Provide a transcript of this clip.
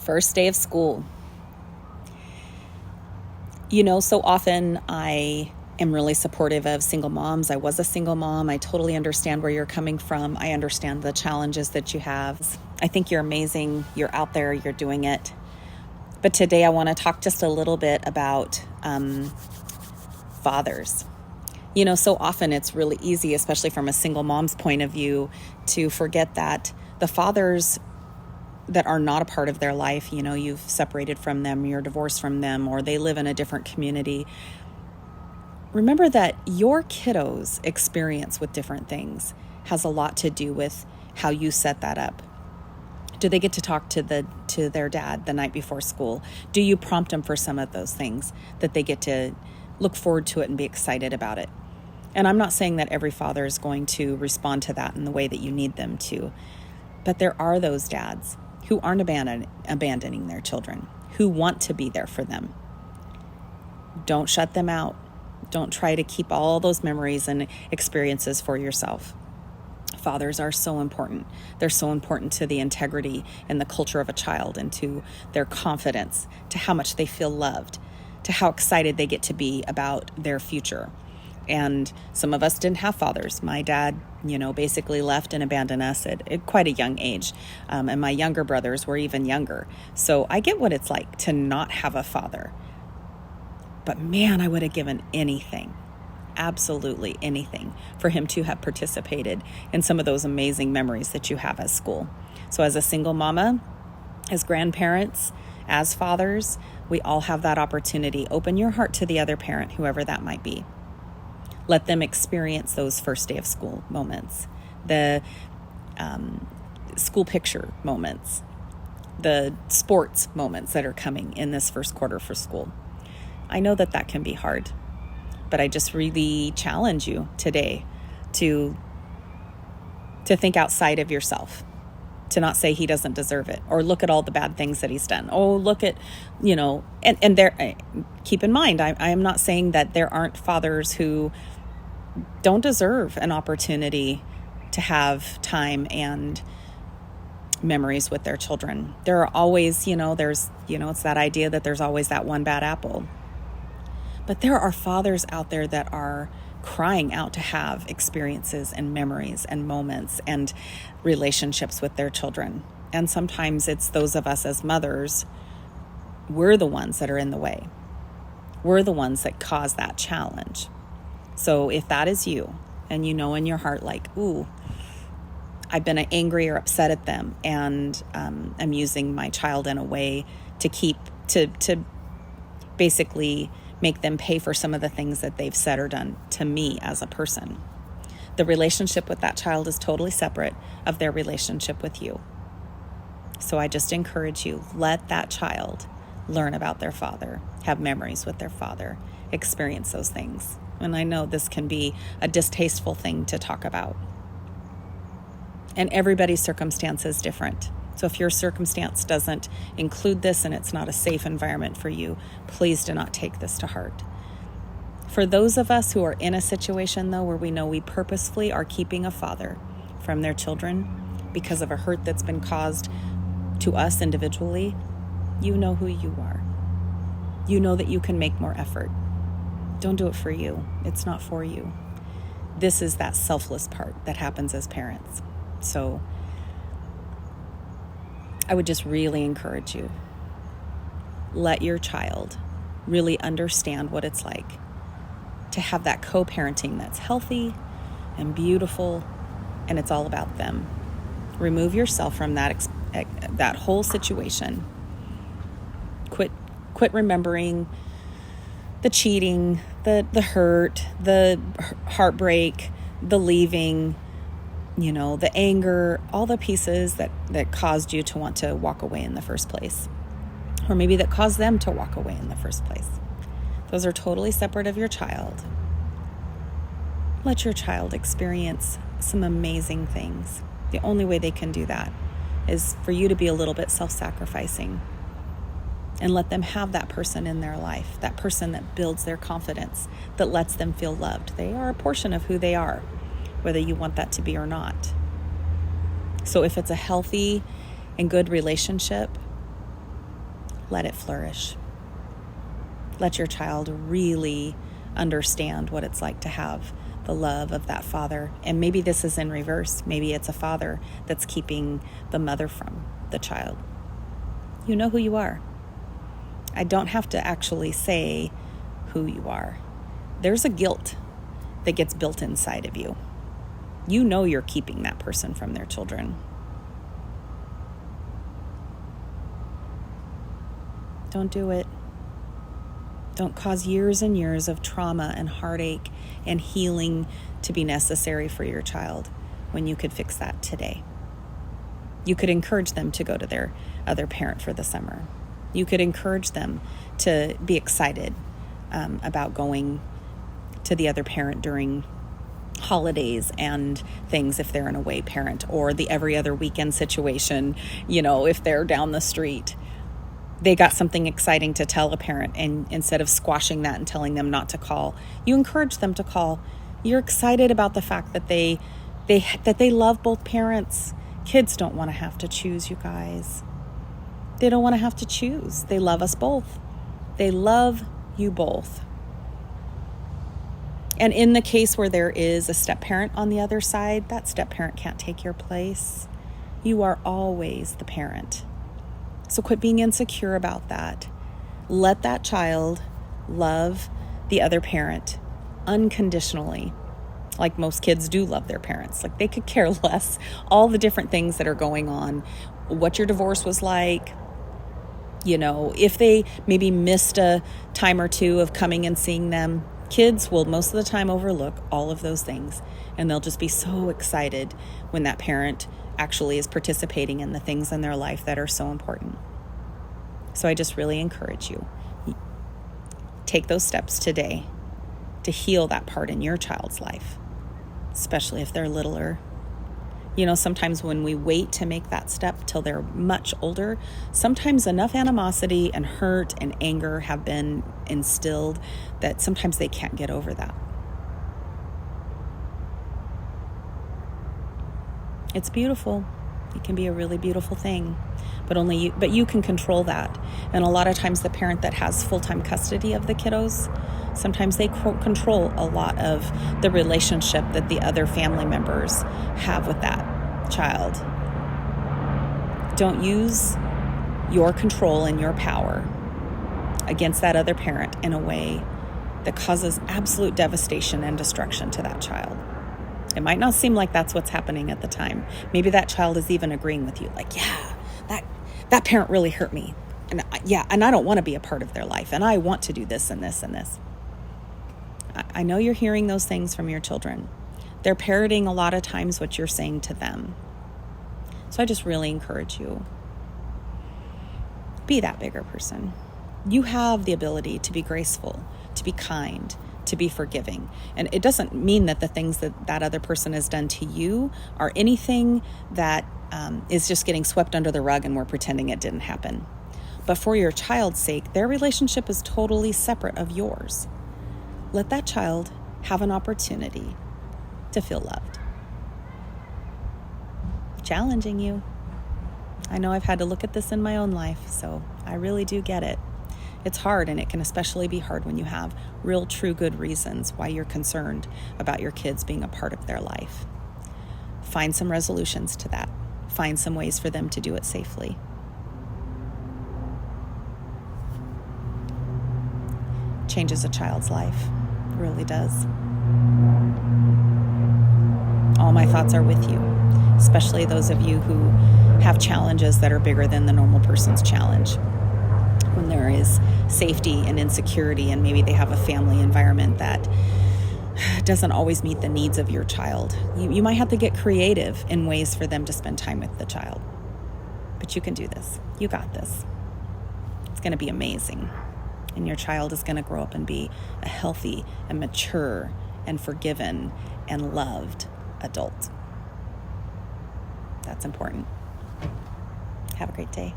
First day of school. So often I am really supportive of single moms. I was a single mom. I totally understand where you're coming from. I understand the challenges that you have. I think you're amazing. You're out there. You're doing it. But today I want to talk just a little bit about fathers. So often it's really easy, especially from a single mom's point of view, to forget that the fathers that are not a part of their life, you've separated from them, you're divorced from them, or they live in a different community. Remember that your kiddos' experience with different things has a lot to do with how you set that up. Do they get to talk to their dad the night before school? Do you prompt them for some of those things that they get to look forward to it and be excited about it? And I'm not saying that every father is going to respond to that in the way that you need them to, but there are those dads who aren't abandoning their children, who want to be there for them. Don't shut them out. Don't try to keep all those memories and experiences for yourself. Fathers are so important. They're so important to the integrity and the culture of a child, and to their confidence, to how much they feel loved, to how excited they get to be about their future. And some of us didn't have fathers. My dad, basically left and abandoned us at quite a young age. And my younger brothers were even younger. So I get what it's like to not have a father. But man, I would have given anything, absolutely anything, for him to have participated in some of those amazing memories that you have at school. So as a single mama, as grandparents, as fathers, we all have that opportunity. Open your heart to the other parent, whoever that might be. Let them experience those first day of school moments, the school picture moments, the sports moments that are coming in this first quarter for school. I know that can be hard, but I just really challenge you today to think outside of yourself, to not say he doesn't deserve it, or look at all the bad things that he's done. Oh, look at, and there, keep in mind, I am not saying that there aren't fathers who don't deserve an opportunity to have time and memories with their children. There are always, it's that idea that there's always that one bad apple. But there are fathers out there that are crying out to have experiences and memories and moments and relationships with their children. And sometimes it's those of us as mothers, we're the ones that are in the way. We're the ones that cause that challenge. So if that is you, and in your heart, like, ooh, I've been angry or upset at them, and I'm using my child in a way to basically make them pay for some of the things that they've said or done to me as a person. The relationship with that child is totally separate of their relationship with you. So I just encourage you, let that child learn about their father, have memories with their father, experience those things. And I know this can be a distasteful thing to talk about. And everybody's circumstance is different. So if your circumstance doesn't include this and it's not a safe environment for you, please do not take this to heart. For those of us who are in a situation, though, where we know we purposefully are keeping a father from their children because of a hurt that's been caused to us individually, you know who you are. You know that you can make more effort. Don't do it for you. It's not for you. This is that selfless part that happens as parents. So I would just really encourage you. Let your child really understand what it's like to have that co-parenting that's healthy and beautiful, and it's all about them. Remove yourself from that whole situation. Quit remembering the cheating, the hurt, the heartbreak, the leaving, the anger, all the pieces that caused you to want to walk away in the first place. Or maybe that caused them to walk away in the first place. Those are totally separate of your child. Let your child experience some amazing things. The only way they can do that is for you to be a little bit self-sacrificing and let them have that person in their life, that person that builds their confidence, that lets them feel loved. They are a portion of who they are, whether you want that to be or not. So if it's a healthy and good relationship, let it flourish. Let your child really understand what it's like to have the love of that father. And maybe this is in reverse. Maybe it's a father that's keeping the mother from the child. You know who you are. I don't have to actually say who you are. There's a guilt that gets built inside of you. You know you're keeping that person from their children. Don't do it. Don't cause years and years of trauma and heartache and healing to be necessary for your child when you could fix that today. You could encourage them to go to their other parent for the summer. You could encourage them to be excited about going to the other parent during holidays and things if they're an away parent, or the every other weekend situation, if they're down the street. They got something exciting to tell a parent, and instead of squashing that and telling them not to call, you encourage them to call. You're excited about the fact that they love both parents. Kids don't want to have to choose, you guys. They don't want to have to choose. They love us both. They love you both. And in the case where there is a step parent on the other side, that step parent can't take your place. You are always the parent. So quit being insecure about that. Let that child love the other parent unconditionally, like most kids do love their parents. Like they could care less all the different things that are going on, what your divorce was like, if they maybe missed a time or two of coming and seeing them. Kids will most of the time overlook all of those things, and they'll just be so excited when that parent actually is participating in the things in their life that are so important. So I just really encourage you, take those steps today to heal that part in your child's life, especially if they're littler. Sometimes when we wait to make that step till they're much older, sometimes enough animosity and hurt and anger have been instilled that sometimes they can't get over that. It's beautiful. It can be a really beautiful thing, but you can control that. And a lot of times the parent that has full-time custody of the kiddos, sometimes they control a lot of the relationship that the other family members have with that child. Don't use your control and your power against that other parent in a way that causes absolute devastation and destruction to that child. It might not seem like that's what's happening at the time. Maybe that child is even agreeing with you, like, yeah, that parent really hurt me. And I don't want to be a part of their life, and I want to do this and this and this. I know you're hearing those things from your children. They're parroting a lot of times what you're saying to them. So I just really encourage you, be that bigger person. You have the ability to be graceful, to be kind, to be forgiving. And it doesn't mean that the things that other person has done to you are anything that is just getting swept under the rug and we're pretending it didn't happen. But for your child's sake, their relationship is totally separate of yours. Let that child have an opportunity to feel loved. Challenging you. I know I've had to look at this in my own life, so I really do get it. It's hard, and it can especially be hard when you have real, true, good reasons why you're concerned about your kids being a part of their life. Find some resolutions to that. Find some ways for them to do it safely. Changes a child's life. It really does. All my thoughts are with you, especially those of you who have challenges that are bigger than the normal person's challenge. When there is safety and insecurity, and maybe they have a family environment that doesn't always meet the needs of your child. You might have to get creative in ways for them to spend time with the child. But you can do this. You got this. It's going to be amazing. And your child is going to grow up and be a healthy and mature and forgiven and loved adult. That's important. Have a great day.